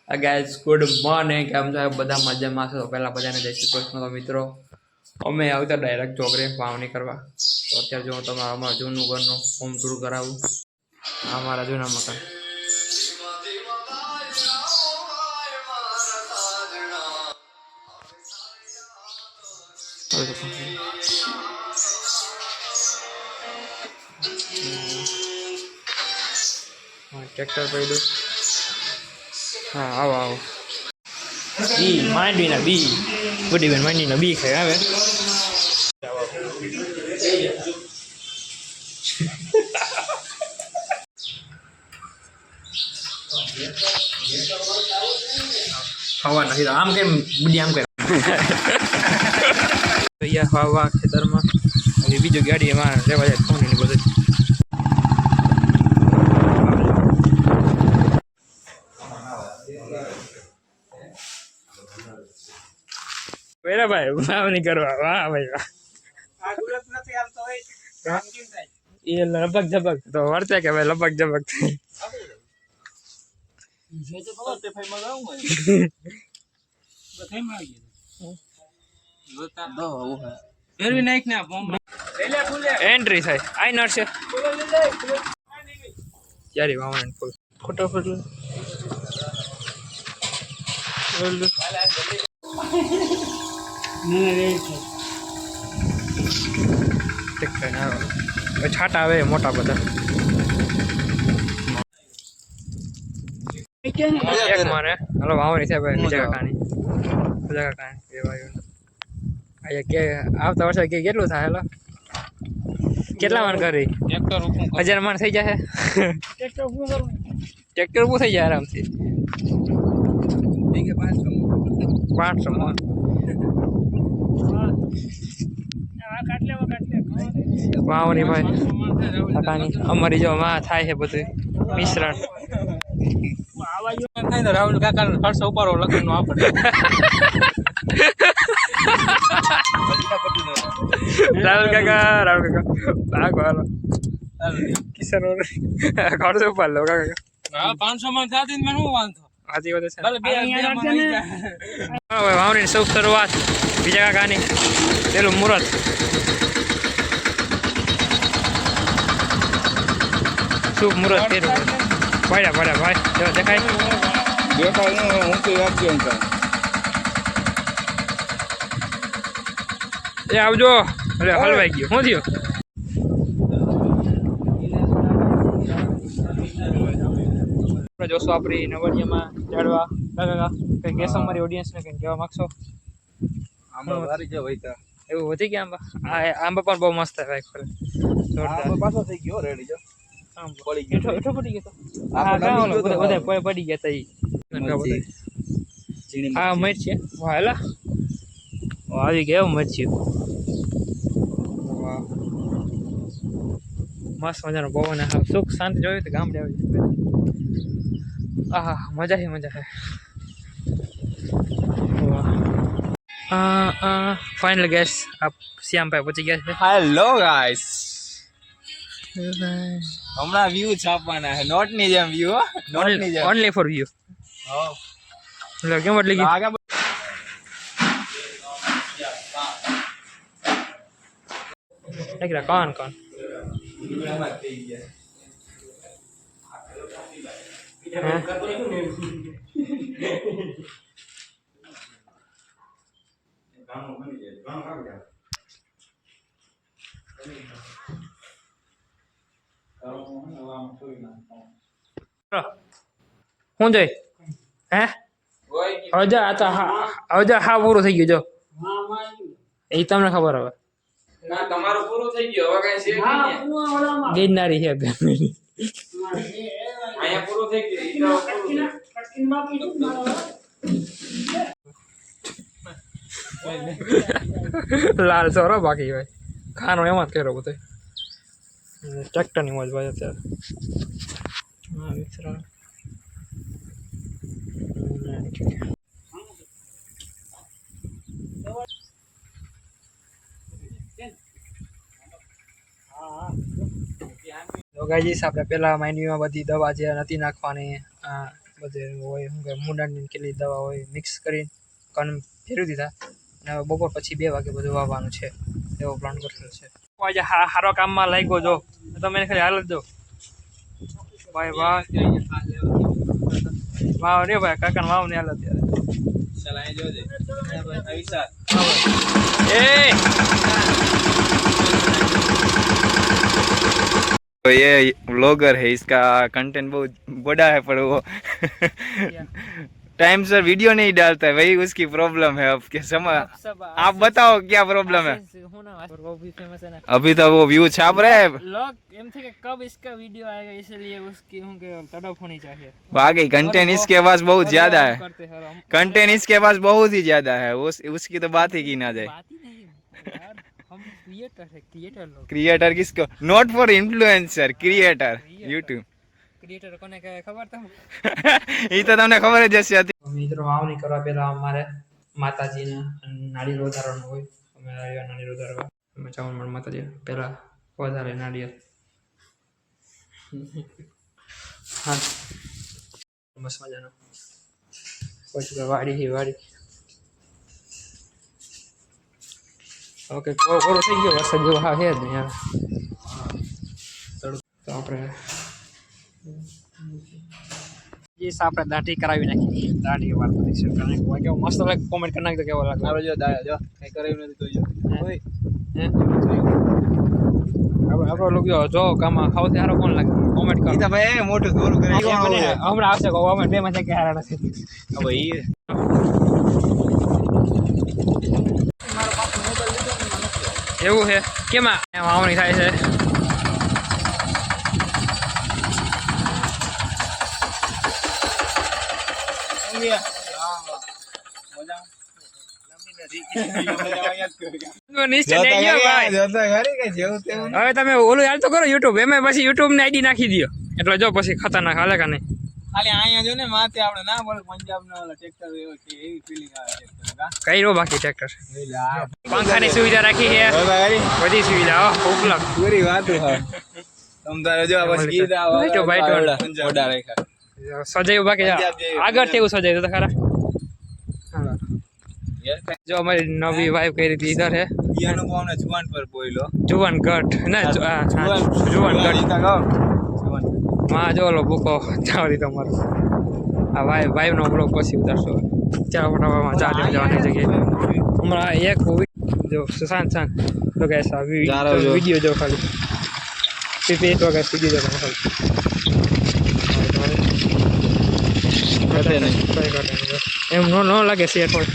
Guys good morning. કેમ છો બધા મજામાં છો? પહેલાં બધાને જય શ્રી કૃષ્ણ. તો મિત્રો અમે આવતા ડાયરેક્ટ ચોકરે વાવણી કરવા. તો અત્યારે જો તમારા અમારા જૂનું ઘરનું હોમ ટૂર કરાવું. અમારા જૂના મકાન ટ્રેક્ટર પડ્યું. હા આવો આવો. બી માંડવીના બી બુડી બેન માંડવીના બી ખાય આવે. હવા નથી આમ કેમ બુડી આમ કરે. અહીંયા હવા ખેતરમાં બીજું ગાડી એમાં લેવા જાય ફોન એની બધું. ભાઈ વાવણી કરવા. વાહ ભાઈ વાહ. એ લપક ઝપક તો વર્તે કે ભાઈ લપક ઝપક એન્ટ્રી થાય આઈ નડશે ત્યારે વાવણી ફૂલ ફટાફટ છાટા આવે મોટા બધા. એક મારે હલો વાવણી છે ભાઈ. બીજા કાકાની અહીંયા કે આવતા વર્ષે કે કેટલું થાય? હેલો કેટલા મણ કરી? 1000 મણ થઈ જાય. ટ્રેક્ટર ઊભું થઈ જાય આરામથી. 500 મણ વાવણી ભાઈ કાકાની. અમારી જો માં થાય છે બધું મિશ્રણ. રાહુલ કાકા ખર્ચ ઉપાડો લગ્ન નો આપણે. રાહુલ કાકા ભાગો હાલો કિશન ખર્ચ ઉપાડ લો કાકા. 500 માં થતી મને શું વાંધો. આજી વાત છે વાવણીની શુભ શરૂઆત બીજા કાકાની. પેલું મુહૂર્ત શુભ મુહૂર્ત કર્યું. પડ્યા ભાઈ જો દેખાય એ આવજો. અરે હલવાઈ ગયો શું થયું? જોશો આપણી નવડિયામાં ચડવા. કઈ કેસો અમારી ઓડિયન્સને કઈ કહેવા માંગશો? એવું વધી ગયા આંબા પણ બહુ મસ્ત થાય પાછો થઈ ગયો રેડી. જો પડી ગયા હા મરચી. હેલા આવી ગયા મરચી. મસ્ત મજાનો પવન. સુખ શાંતિ જોયું તો ગામડે આવી. આહા મજા છે. ફાઇનલ ગેસ આપ શ્યામભાઈ પહોંચી ગયા છે. હેલો ગાઈસ, હમણાં વ્યૂ છાપવાના છે. નોટ ની જેમ વ્યૂ. Only for view. એટલે કેમ એટલે કોણ શું જોઈ હે હવે આ તો હા પૂરું થઈ ગયું. જો એ તમને ખબર હવે તમારું પૂરું થઈ ગયું. હવે કઈ છે ગિરનારી છે અહીંયા પૂરું થઈ ગયું. લાલ સોરો બાકી ભાઈ ખાનો એમાં જ કર્યો બધો. ટ્રેક્ટરની મોજ ભાઈ અત્યારે. ગાઈસ આપણે પેલા માંડવીમાં બધી દવા જે નથી નાખવાની બધે હોય શું કે મૂંડાની કેટલી દવા હોય મિક્સ કરીને કણ ફેરવી દીધા અને હવે બપોર પછી 2 વાગે બધું વાવવાનું છે એવો પ્લાન કરેલો છે. આજે સારો કામમાં લાગ્યો જો તમે ખાલી હાલ જ દો ભાઈ વાહ વાવ રે ભાઈ કાકાને વાવ ને હાલ અત્યારે ચલાય જોજે પૈસા એ तो ये व्लॉगर है, इसका कंटेंट बहुत बड़ा है पर वो टाइम से वीडियो नहीं डालता है, वही उसकी प्रॉब्लम है. अब के समय आप बताओ क्या प्रॉब्लम है. अभी तो वो व्यू छाप रहे हैं लोग एम थे कि कब इसका वीडियो आएगा इसलिए उसकी हूं के तड़प होनी चाहिए. बाकी कंटेंट इसके पास बहुत ज्यादा है, कंटेंट इसके पास बहुत ही ज्यादा है, उसकी तो बात ही की ना जाए. बात ही नहीं यार, हम क्रिएटर है, क्रिएटर लोग. क्रिएटर किसको, not for influencer, creator YouTube. Creator કોને કહે ખબર તમને? એ તો તમને ખબર જ હશે. મિત્રો વાવણી કરવા પહેલા અમારે માતાજીને નાળિયેર વધારવાનું હોય. અમે આવ્યા નાળિયેર વધારવા. અમે ચાવણ માતાજી પહેલા વધારે નાળિયેર. હા મસ્ત મજાનો પછી વાડી વાડી. ઓકે કોરો થઈ ગયો વરસાદ જેવો હા છે જ નહીં યાર. તો આપણે ये આપણે દાઢી કરાવી નાખી. દાઢી વાત કરી છે કારણ કે કેવો મસ્ત લાગે. કોમેન્ટ કરી નાખજો કેવો લાગે. જો જો કઈ કરાવ્યું નથી તો જો ઓય હે આપણો લોકો જો કામાં ખાવથી હારો કોણ લાગે કોમેન્ટ કરો. ઈ તો ભાઈ મોટું દોરું કરે હમણાં આવશે કોમેન્ટ બે માં કે હારા નથી. હવે ઈ એવું છે કેમાં વાવણી થાય છે. હવે તમે ઓલું યાર તો કરો યુટ્યુબ એમાં પછી યુટ્યુબ ની આઈડી નાખી દો એટલે જો પછી ખતરનાક હાલે કે નહીં. ખાલી અહીંયા જો ને માથે આપણે ના બોલે પંજાબ નો ટ્રેક્ટર એવો છે એવી ફીલિંગ આવે ટ્રેક્ટર કઈ રો બાકી ટ્રેક્ટર પંખાની સુવિધા રાખી છે બધી સુવિધા ઉપલબ્ધ પૂરી વાત હા. તમ તારે જો બસ ગીત બાઈટો બાઈટો ઓડા રાખ્યા સજાયું બાકી આગળ કેવું સજાયું તો ખરા. જો અમારી નવી વાઈફ કઈ રીતે ઈધર હે ઈયાનો કોને જુવાન પર બોઈલો જુવાન ગઢ ના જુવાન ગઢ માં જો ઓલો બુકો ચાવરી તમારો આ વાઈફ નો બ્લોગ પછી ઉતારશો. ચાલો ફટાફટમાં ચા લેવા જવાની જગ્યાએ હમણાં એક જો શાંત તો ગેસ આ વિડીયો જો ખાલી પીપી તો ગેસ વિડીયો જો ખાલી એમ નો લાગે સેટ હોય.